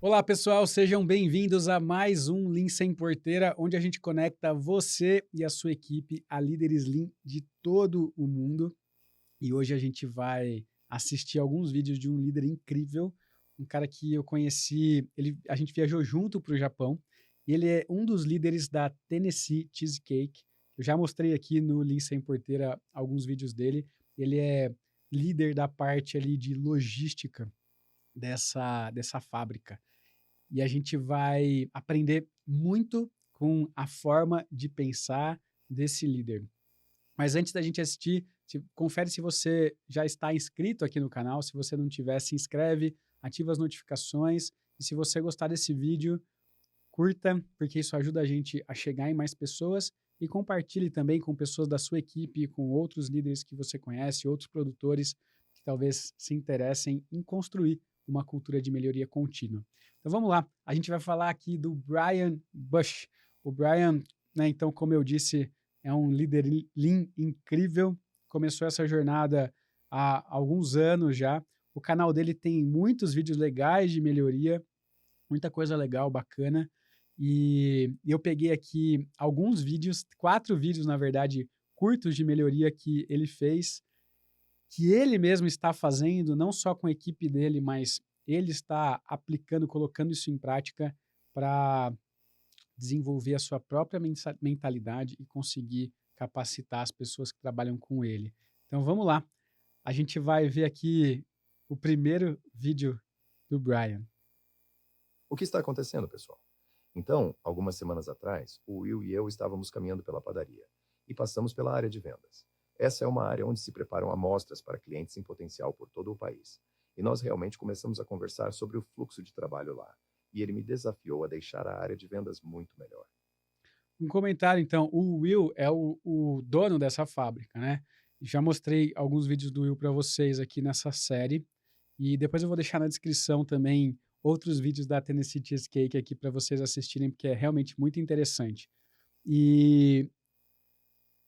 Olá, pessoal, sejam bem-vindos a mais um Lean Sem Porteira, onde a gente conecta você e a sua equipe a líderes Lean de todo o mundo. E hoje a gente vai assistir alguns vídeos de um líder incrível, um cara que eu conheci, a gente viajou junto para o Japão, e ele é um dos líderes da Tennessee Cheesecake. Eu já mostrei aqui no Lean Sem Porteira alguns vídeos dele. Ele é líder da parte ali de logística dessa fábrica. E a gente vai aprender muito com a forma de pensar desse líder. Mas antes da gente assistir, confere se você já está inscrito aqui no canal. Se você não tiver, se inscreve, ativa as notificações. E se você gostar desse vídeo, curta, porque isso ajuda a gente a chegar em mais pessoas. E compartilhe também com pessoas da sua equipe, com outros líderes que você conhece, outros produtores que talvez se interessem em construir uma cultura de melhoria contínua. Então vamos lá, a gente vai falar aqui do Brian Bush. O Brian, né, então, como eu disse, é um líder Lean incrível, começou essa jornada há alguns anos já. O canal dele tem muitos vídeos legais de melhoria, muita coisa legal, bacana. E eu peguei aqui alguns vídeos, 4 vídeos, na verdade, curtos de melhoria que ele fez, que ele mesmo está fazendo, não só com a equipe dele, mas ele está aplicando, colocando isso em prática para desenvolver a sua própria mentalidade e conseguir capacitar as pessoas que trabalham com ele. Então vamos lá, a gente vai ver aqui o primeiro vídeo do Brian. O que está acontecendo, pessoal? Então, algumas semanas atrás, o Will e eu estávamos caminhando pela padaria e passamos pela área de vendas. Essa é uma área onde se preparam amostras para clientes em potencial por todo o país. E nós realmente começamos a conversar sobre o fluxo de trabalho lá. E ele me desafiou a deixar a área de vendas muito melhor. Um comentário, então, o Will é o dono dessa fábrica, né? Já mostrei alguns vídeos do Will para vocês aqui nessa série, e depois eu vou deixar na descrição também outros vídeos da Tennessee Cheesecake aqui para vocês assistirem, porque é realmente muito interessante. E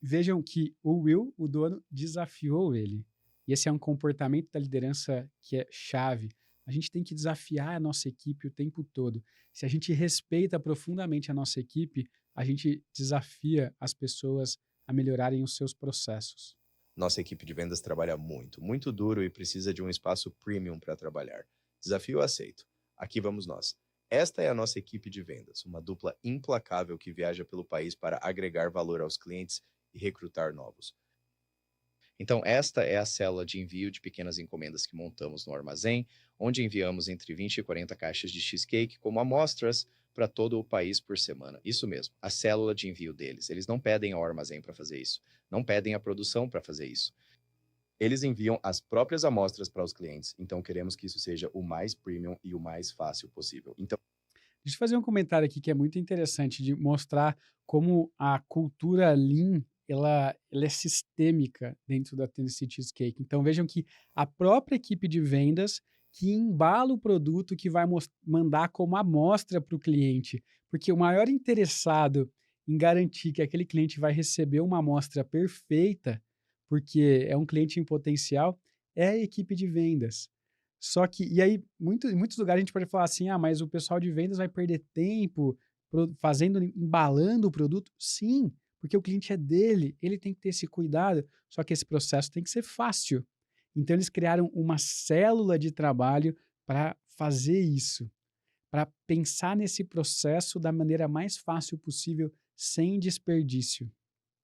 vejam que o Will, o dono, desafiou ele. E esse é um comportamento da liderança que é chave. A gente tem que desafiar a nossa equipe o tempo todo. Se a gente respeita profundamente a nossa equipe, a gente desafia as pessoas a melhorarem os seus processos. Nossa equipe de vendas trabalha muito, muito duro e precisa de um espaço premium para trabalhar. Desafio aceito. Aqui vamos nós. Esta é a nossa equipe de vendas, uma dupla implacável que viaja pelo país para agregar valor aos clientes e recrutar novos. Então, esta é a célula de envio de pequenas encomendas que montamos no armazém, onde enviamos entre 20 e 40 caixas de cheesecake como amostras para todo o país por semana. Isso mesmo, a célula de envio deles. Eles não pedem ao armazém para fazer isso, não pedem a produção para fazer isso. Eles enviam as próprias amostras para os clientes, então queremos que isso seja o mais premium e o mais fácil possível. Então, Deixa eu fazer um comentário aqui que é muito interessante de mostrar como a cultura Lean ela é sistêmica dentro da Tennessee Cheesecake. Então vejam que a própria equipe de vendas que embala o produto que vai mandar como amostra para o cliente, porque o maior interessado em garantir que aquele cliente vai receber uma amostra perfeita, porque é um cliente em potencial, é a equipe de vendas. Só que e aí, em muitos lugares a gente pode falar assim: "Ah, mas o pessoal de vendas vai perder tempo embalando o produto". Sim, porque o cliente é dele, ele tem que ter esse cuidado, só que esse processo tem que ser fácil. Então eles criaram uma célula de trabalho para fazer isso, para pensar nesse processo da maneira mais fácil possível, sem desperdício.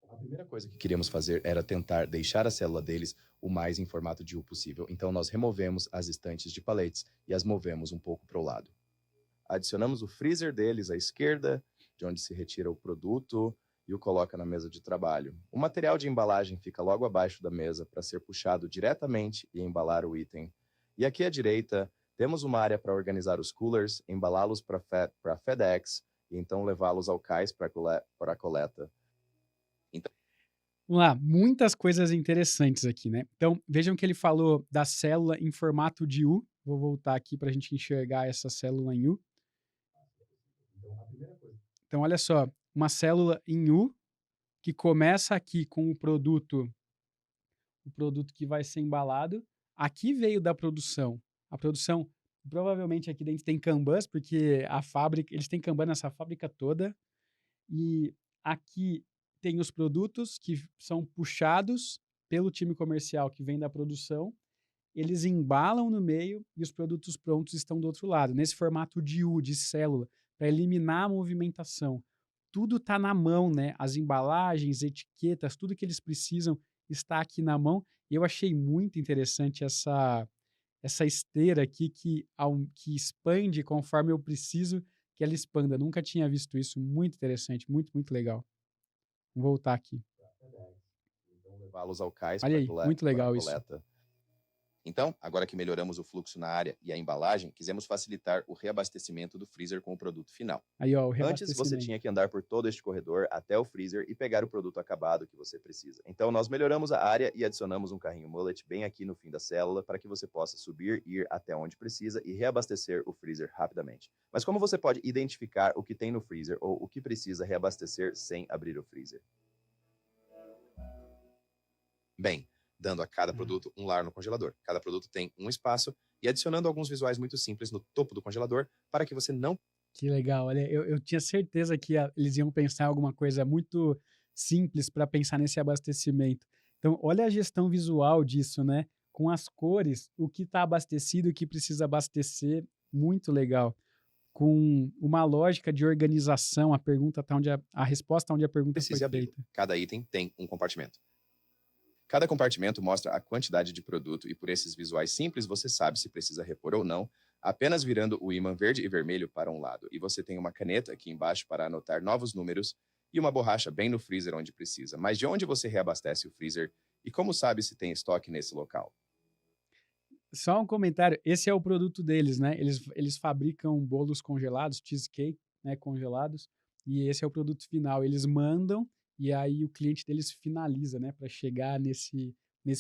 a primeira coisa que queríamos fazer era tentar deixar a célula deles o mais em formato de U possível. Então, nós removemos as estantes de paletes e as movemos um pouco para o lado. Adicionamos o freezer deles à esquerda, de onde se retira o produto e o coloca na mesa de trabalho. O material de embalagem fica logo abaixo da mesa para ser puxado diretamente e embalar o item. E aqui à direita, temos uma área para organizar os coolers, embalá-los para FedEx e então levá-los ao cais para coleta. Então, Vamos lá, muitas coisas interessantes aqui, né. Então, vejam que ele falou da célula em formato de U, vou voltar aqui para a gente enxergar essa célula em U. Então olha só, uma célula em U, que começa aqui com o produto que vai ser embalado, aqui veio da produção. A produção Provavelmente aqui dentro tem Kanbans, porque a fábrica, eles têm Kanban nessa fábrica toda. E aqui tem os produtos que são puxados pelo time comercial que vem da produção, eles embalam no meio e os produtos prontos estão do outro lado, nesse formato de U, de célula, para eliminar a movimentação. Tudo está na mão, né? As embalagens, etiquetas, tudo que eles precisam está aqui na mão. E eu achei muito interessante essa esteira aqui que expande conforme eu preciso que ela expanda. Nunca tinha visto isso. Muito interessante, muito, muito legal. Vou voltar aqui. Então, levá-los ao cais Olha aí, muito para a legal isso. coleta. Então, agora que melhoramos o fluxo na área e a embalagem, quisemos facilitar o reabastecimento do freezer com o produto final. Aí, ó, o Antes, você reabastecimento. tinha que andar por todo este corredor até o freezer e pegar o produto acabado que você precisa. Então, nós melhoramos a área e adicionamos um carrinho mullet bem aqui no fim da célula para que você possa subir, ir até onde precisa e reabastecer o freezer rapidamente. Mas como você pode identificar o que tem no freezer ou o que precisa reabastecer sem abrir o freezer? Bem, dando a cada produto um lar no congelador. Cada produto tem um espaço e adicionando alguns visuais muito simples no topo do congelador para que você não... Que legal, olha, eu tinha certeza que eles iam pensar em alguma coisa muito simples para pensar nesse abastecimento. Então, olha a gestão visual disso, né? Com as cores, o que está abastecido e o que precisa abastecer, muito legal. Com uma lógica de organização, a pergunta tá onde a resposta tá onde a pergunta foi precise abri-lo. feita. Cada item tem um compartimento. Cada compartimento mostra a quantidade de produto e por esses visuais simples você sabe se precisa repor ou não, apenas virando o ímã verde e vermelho para um lado. E você tem uma caneta aqui embaixo para anotar novos números e uma borracha bem no freezer onde precisa. Mas de onde você reabastece o freezer e como sabe se tem estoque nesse local? Só um comentário, esse é o produto deles, né? Eles fabricam bolos congelados, cheesecake, né, congelados, e esse é o produto final. Eles mandam e aí o cliente deles finaliza, né, para chegar nesse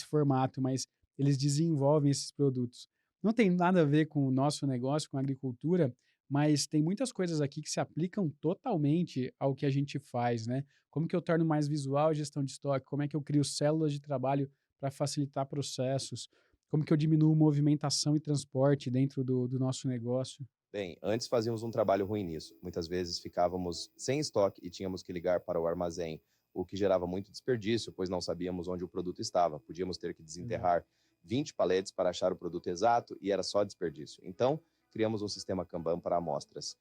formato, mas eles desenvolvem esses produtos. Não tem nada a ver com o nosso negócio, com a agricultura, mas tem muitas coisas aqui que se aplicam totalmente ao que a gente faz, né? Como que eu torno mais visual a gestão de estoque? Como é que eu crio células de trabalho para facilitar processos? Como que eu diminuo movimentação e transporte dentro do nosso negócio? Bem, antes fazíamos um trabalho ruim nisso. Muitas vezes ficávamos sem estoque e tínhamos que ligar para o armazém, o que gerava muito desperdício, pois não sabíamos onde o produto estava. Podíamos ter que desenterrar 20 paletes para achar o produto exato e era só desperdício. Então, criamos um sistema Kanban para amostras.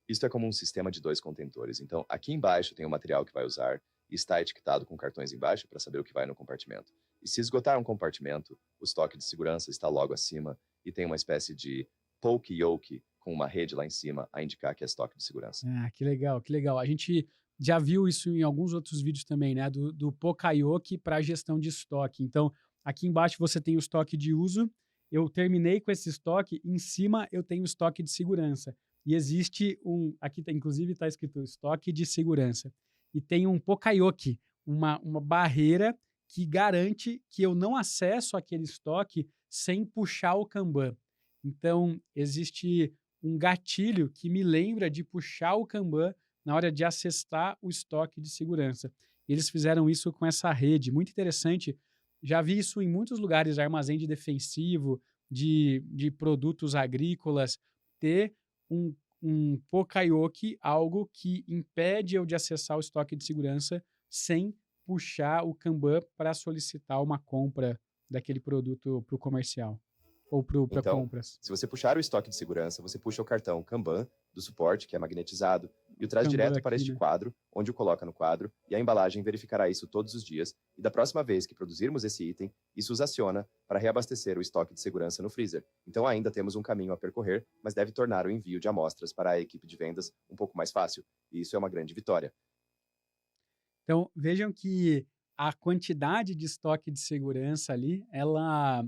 Isto é como um sistema de 2 contentores. Então, aqui embaixo tem o material que vai usar e está etiquetado com cartões embaixo para saber o que vai no compartimento. E se esgotar um compartimento, o estoque de segurança está logo acima e tem uma espécie de poke yoke com uma rede lá em cima a indicar que é estoque de segurança. Ah, que legal, que legal. A gente já viu isso em alguns outros vídeos também, né? Do Pokayoke para gestão de estoque. Então, aqui embaixo você tem o estoque de uso. Eu terminei com esse estoque, em cima eu tenho o estoque de segurança. E existe aqui inclusive está escrito estoque de segurança. E tem um Pokayoke, uma barreira que garante que eu não acesso aquele estoque sem puxar o Kanban. Então, existe um gatilho que me lembra de puxar o Kanban na hora de acessar o estoque de segurança. Eles fizeram isso com essa rede, muito interessante. Já vi isso em muitos lugares, armazém de defensivo, de produtos agrícolas, ter um Pokayoke, algo que impede eu de acessar o estoque de segurança sem puxar o Kanban para solicitar uma compra daquele produto para o comercial ou para Então, compras. se você puxar o estoque de segurança, você puxa o cartão Kanban do suporte, que é magnetizado, e o traz Kanban direto para aqui, este né? quadro, onde o coloca no quadro, e a embalagem verificará isso todos os dias, e da próxima vez que produzirmos esse item, isso os aciona para reabastecer o estoque de segurança no freezer. Então ainda temos um caminho a percorrer, mas deve tornar o envio de amostras para a equipe de vendas um pouco mais fácil, e isso é uma grande vitória. Então, vejam que a quantidade de estoque de segurança ali, ela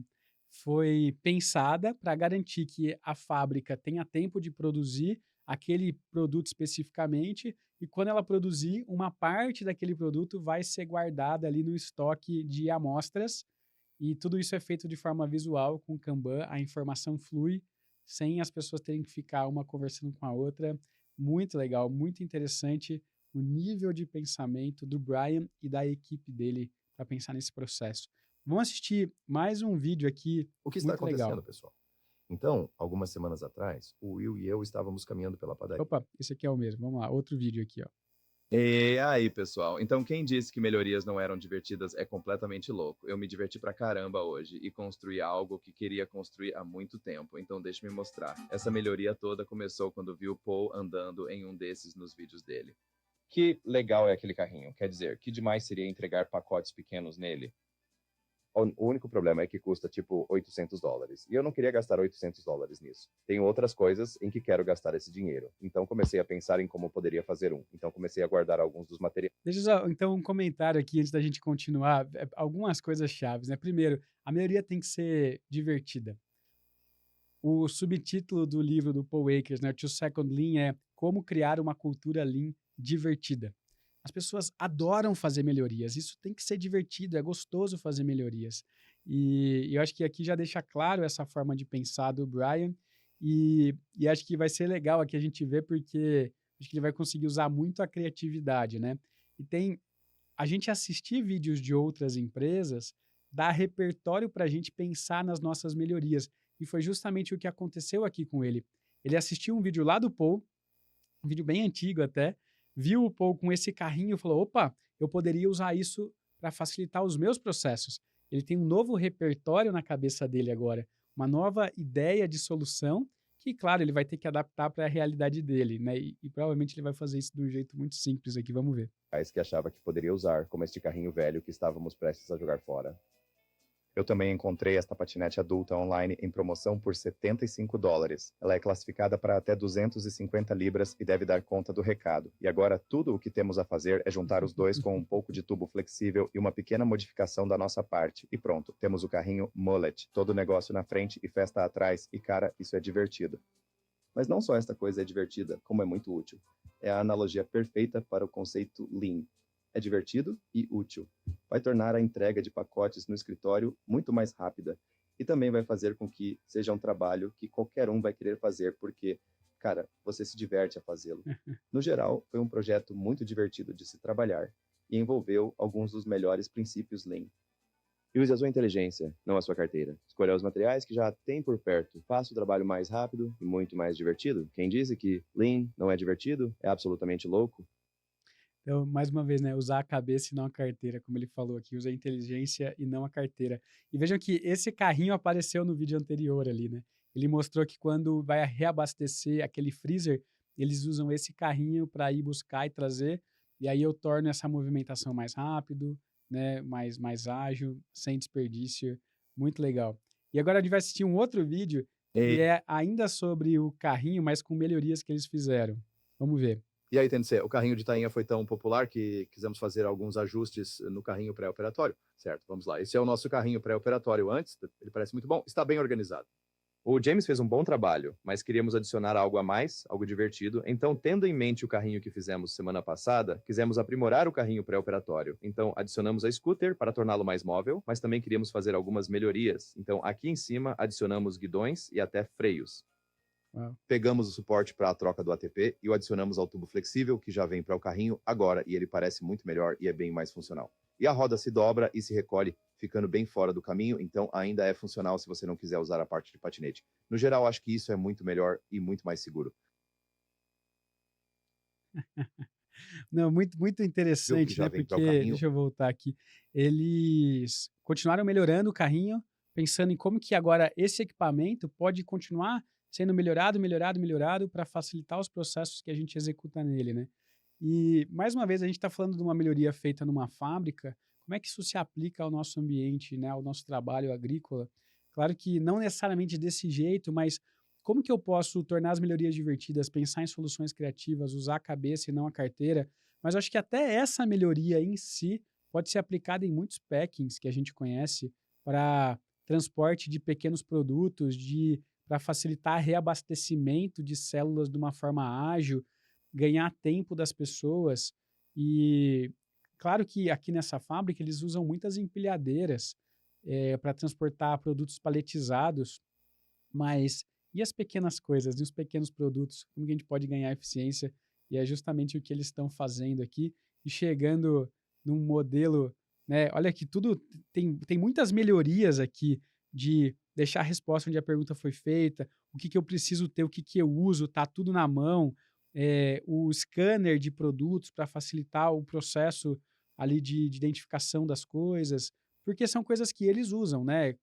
foi pensada para garantir que a fábrica tenha tempo de produzir aquele produto especificamente e quando ela produzir, uma parte daquele produto vai ser guardada ali no estoque de amostras e tudo isso é feito de forma visual com Kanban, a informação flui sem as pessoas terem que ficar uma conversando com a outra. Muito legal, muito interessante o nível de pensamento do Brian e da equipe dele para pensar nesse processo. Vamos assistir mais um vídeo aqui O que está muito legal. acontecendo, pessoal? Então, algumas semanas atrás, o Will e eu estávamos caminhando pela padaria. Opa, esse aqui é o mesmo. Vamos lá, outro vídeo aqui, ó. E aí, pessoal? Então, quem disse que melhorias não eram divertidas é completamente louco. Eu me diverti pra caramba hoje e construí algo que queria construir há muito tempo. Então, deixe-me mostrar. Essa melhoria toda começou quando vi o Paul andando em um desses nos vídeos dele. Que legal é aquele carrinho. Quer dizer, que demais seria entregar pacotes pequenos nele? O único problema é que custa tipo $800. E eu não queria gastar $800 nisso. Tenho outras coisas em que quero gastar esse dinheiro. Então comecei a pensar em como poderia fazer um. Então comecei a guardar alguns dos materiais. Deixa eu só, então, um comentário aqui antes da gente continuar. Algumas coisas chaves, né? Primeiro, a maioria tem que ser divertida. O subtítulo do livro do Paul Akers, né, Two Second Lean, é Como Criar uma Cultura Lean Divertida. As pessoas adoram fazer melhorias, isso tem que ser divertido, é gostoso fazer melhorias. E eu acho que aqui já deixa claro essa forma de pensar do Brian, e acho que vai ser legal aqui a gente ver, porque acho que ele vai conseguir usar muito a criatividade, né? E tem a gente assistir vídeos de outras empresas dá repertório para a gente pensar nas nossas melhorias. E foi justamente o que aconteceu aqui com ele. Ele assistiu um vídeo lá do Paul, um vídeo bem antigo até, viu o Paul com esse carrinho e falou: opa, eu poderia usar isso para facilitar os meus processos. Ele tem um novo repertório na cabeça dele agora, uma nova ideia de solução que, claro, ele vai ter que adaptar para a realidade dele, né? E provavelmente ele vai fazer isso de um jeito muito simples aqui, vamos ver. Que achava que poderia usar, como este carrinho velho que estávamos prestes a jogar fora. Eu também encontrei esta patinete adulta online em promoção por $75. Ela é classificada para até 250 libras e deve dar conta do recado. E agora tudo o que temos a fazer é juntar os dois com um pouco de tubo flexível e uma pequena modificação da nossa parte. E pronto, temos o carrinho Mullet. Todo o negócio na frente e festa atrás. E cara, isso é divertido. Mas não só esta coisa é divertida, como é muito útil. É a analogia perfeita para o conceito Lean. É divertido e útil. Vai tornar a entrega de pacotes no escritório muito mais rápida e também vai fazer com que seja um trabalho que qualquer um vai querer fazer porque, cara, você se diverte a fazê-lo. No geral, foi um projeto muito divertido de se trabalhar e envolveu alguns dos melhores princípios Lean. E use a sua inteligência, não a sua carteira. Escolha os materiais que já tem por perto. Faça o trabalho mais rápido e muito mais divertido. Quem disse que Lean não é divertido é absolutamente louco. Então, mais uma vez, né, usar a cabeça e não a carteira, como ele falou aqui, usa a inteligência e não a carteira. E vejam que esse carrinho apareceu no vídeo anterior ali, né? Ele mostrou que quando vai reabastecer aquele freezer, eles usam esse carrinho para ir buscar e trazer, e aí eu torno essa movimentação mais rápido, né, mais ágil, sem desperdício, muito legal. E agora a gente vai assistir um outro vídeo que E, é ainda sobre o carrinho, mas com melhorias que eles fizeram. Vamos ver. e aí, Tendê, o carrinho de tainha foi tão popular que quisemos fazer alguns ajustes no carrinho pré-operatório. Certo, vamos lá. Esse é o nosso carrinho pré-operatório antes, ele parece muito bom, está bem organizado. O James fez um bom trabalho, mas queríamos adicionar algo a mais, algo divertido. Então, tendo em mente o carrinho que fizemos semana passada, quisemos aprimorar o carrinho pré-operatório. Então, adicionamos a scooter para torná-lo mais móvel, mas também queríamos fazer algumas melhorias. Então, aqui em cima, adicionamos guidões e até freios. Uau. Pegamos o suporte para a troca do ATP e o adicionamos ao tubo flexível, que já vem para o carrinho agora, e ele parece muito melhor e é bem mais funcional. E a roda se dobra e se recolhe, ficando bem fora do caminho, então ainda é funcional se você não quiser usar a parte de patinete. No geral, acho que isso é muito melhor e muito mais seguro. Não, muito Viu que interessante, já né, vem para o porque carrinho. deixa eu voltar aqui, eles continuaram melhorando o carrinho, pensando em como que agora esse equipamento pode continuar sendo melhorado para facilitar os processos que a gente executa nele, né. E, mais uma vez, a gente está falando de uma melhoria feita numa fábrica, como é que isso se aplica ao nosso ambiente, né, ao nosso trabalho agrícola? Claro que não necessariamente desse jeito, mas como que eu posso tornar as melhorias divertidas, pensar em soluções criativas, usar a cabeça e não a carteira? Mas eu acho que até essa melhoria em si pode ser aplicada em muitos packings que a gente conhece para transporte de pequenos produtos, para facilitar reabastecimento de células de uma forma ágil, ganhar tempo das pessoas. E claro que aqui nessa fábrica eles usam muitas empilhadeiras para transportar produtos paletizados, mas e as pequenas coisas, e os pequenos produtos? Como que a gente pode ganhar eficiência? E é justamente o que eles estão fazendo aqui e chegando num modelo, né? Olha que tudo tem muitas melhorias aqui de deixar a resposta onde a pergunta foi feita, o que que eu preciso ter, o que que eu uso, tá tudo na mão, o scanner de produtos para facilitar o processo ali de identificação das coisas, porque são coisas que eles usam, né?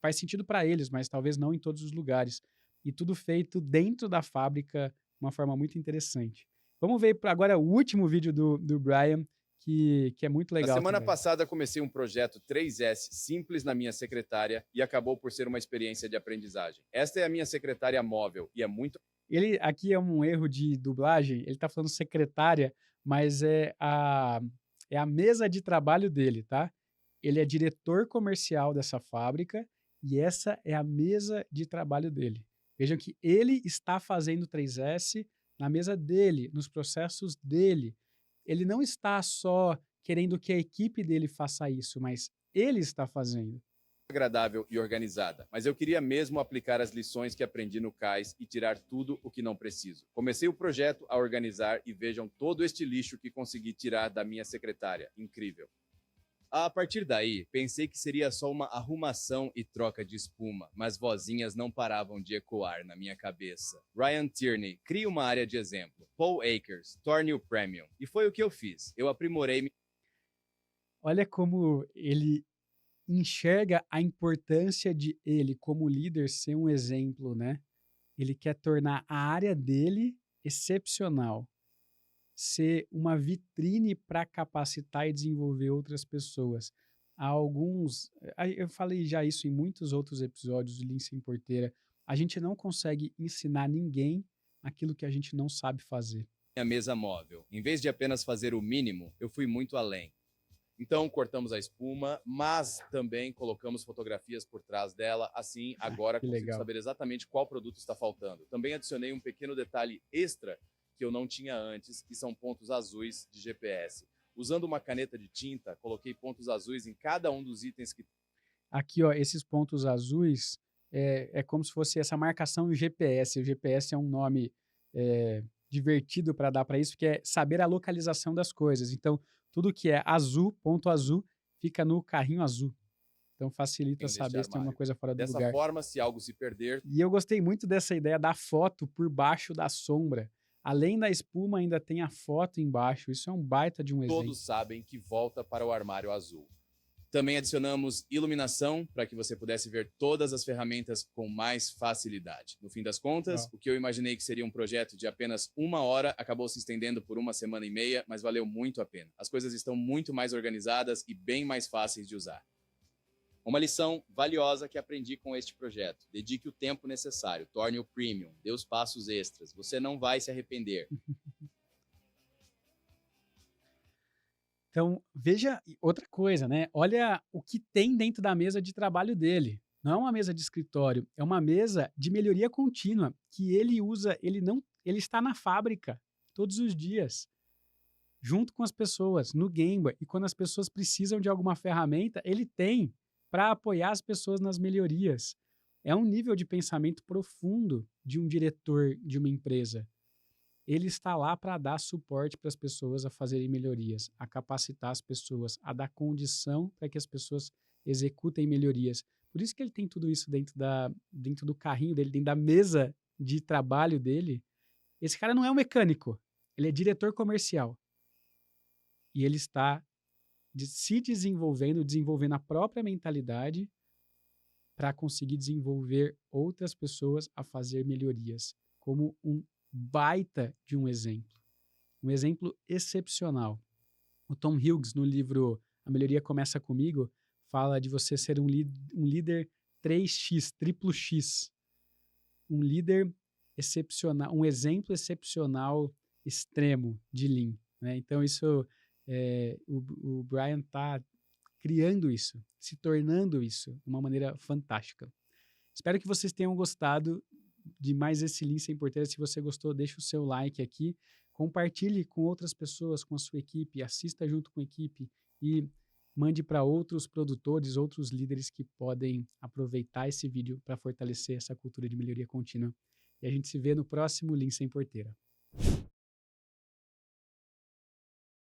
Faz sentido para eles, mas talvez não em todos os lugares. E tudo feito dentro da fábrica, de uma forma muito interessante. Vamos ver agora o último vídeo do Brian, que é muito Na legal semana também. passada, comecei um projeto 3S simples na minha secretária e acabou por ser uma experiência de aprendizagem. Esta é a minha secretária móvel e é muito. Ele aqui é um erro de dublagem, ele tá falando secretária, mas é a mesa de trabalho dele, tá? Ele é diretor comercial dessa fábrica e essa é a mesa de trabalho dele. Vejam que ele está fazendo 3S na mesa dele, nos processos dele. Ele não está só querendo que a equipe dele faça isso, mas ele está fazendo. Agradável e organizada, mas eu queria mesmo aplicar as lições que aprendi no CAIS e tirar tudo o que não preciso. Comecei o projeto a organizar e vejam todo este lixo que consegui tirar da minha secretária. Incrível. A partir daí, pensei que seria só uma arrumação e troca de espuma, mas vozinhas não paravam de ecoar na minha cabeça. Ryan Tierney, crie uma área de exemplo. Paul Akers, torne o Premium. E foi o que eu fiz. Eu aprimorei. Olha como ele enxerga a importância de ele, como líder, ser um exemplo, né? Ele quer tornar a área dele excepcional, ser uma vitrine para capacitar e desenvolver outras pessoas. Há alguns, eu falei já isso em muitos outros episódios do Lean Sem Porteira, a gente não consegue ensinar ninguém aquilo que a gente não sabe fazer. Minha mesa móvel. Em vez de apenas fazer o mínimo, eu fui muito além. Então, cortamos a espuma, mas também colocamos fotografias por trás dela. Assim, agora que consigo legal. saber exatamente qual produto está faltando. Também adicionei um pequeno detalhe extra que eu não tinha antes, que são pontos azuis de GPS. Usando uma caneta de tinta, coloquei pontos azuis em cada um dos itens que... Aqui, ó, esses pontos azuis é como se fosse essa marcação GPS. O GPS é um nome divertido para dar para isso, que é saber a localização das coisas. Então, tudo que é azul, ponto azul, fica no carrinho azul. Então, facilita tenho saber deste se tem uma armário. coisa fora do Dessa lugar. forma, se algo se perder... E eu gostei muito dessa ideia da foto por baixo da sombra. Além da espuma, ainda tem a foto embaixo. Isso é um baita de um exemplo. Todos sabem que volta para o armário azul. Também adicionamos iluminação para que você pudesse ver todas as ferramentas com mais facilidade. No fim das contas, o que eu imaginei que seria um projeto de apenas 1 hora acabou se estendendo por 1 semana e meia, mas valeu muito a pena. As coisas estão muito mais organizadas e bem mais fáceis de usar. Uma lição valiosa que aprendi com este projeto. Dedique o tempo necessário, torne-o premium, dê os passos extras. Você não vai se arrepender. Então, veja outra coisa, né? Olha o que tem dentro da mesa de trabalho dele. Não é uma mesa de escritório, é uma mesa de melhoria contínua que ele usa, ele está na fábrica todos os dias, junto com as pessoas, no Gemba. E quando as pessoas precisam de alguma ferramenta, ele tem para apoiar as pessoas nas melhorias. É um nível de pensamento profundo de um diretor de uma empresa. Ele está lá para dar suporte para as pessoas a fazerem melhorias, a capacitar as pessoas, a dar condição para que as pessoas executem melhorias. Por isso que ele tem tudo isso dentro do carrinho dele, dentro da mesa de trabalho dele. Esse cara não é um mecânico, ele é diretor comercial. E ele está se desenvolvendo a própria mentalidade para conseguir desenvolver outras pessoas a fazer melhorias, como um baita de um exemplo excepcional. O Tom Hughes, no livro A Melhoria Começa Comigo, fala de você ser um líder 3x, triplo X, um líder excepcional, um exemplo excepcional extremo de Lean, né? Então isso, o Brian está criando isso, se tornando isso de uma maneira fantástica. Espero que vocês tenham gostado de mais esse Lean Sem Porteira. Se você gostou, deixa o seu like aqui, compartilhe com outras pessoas, com a sua equipe, assista junto com a equipe e mande para outros produtores, outros líderes que podem aproveitar esse vídeo para fortalecer essa cultura de melhoria contínua. E a gente se vê no próximo Lean Sem Porteira.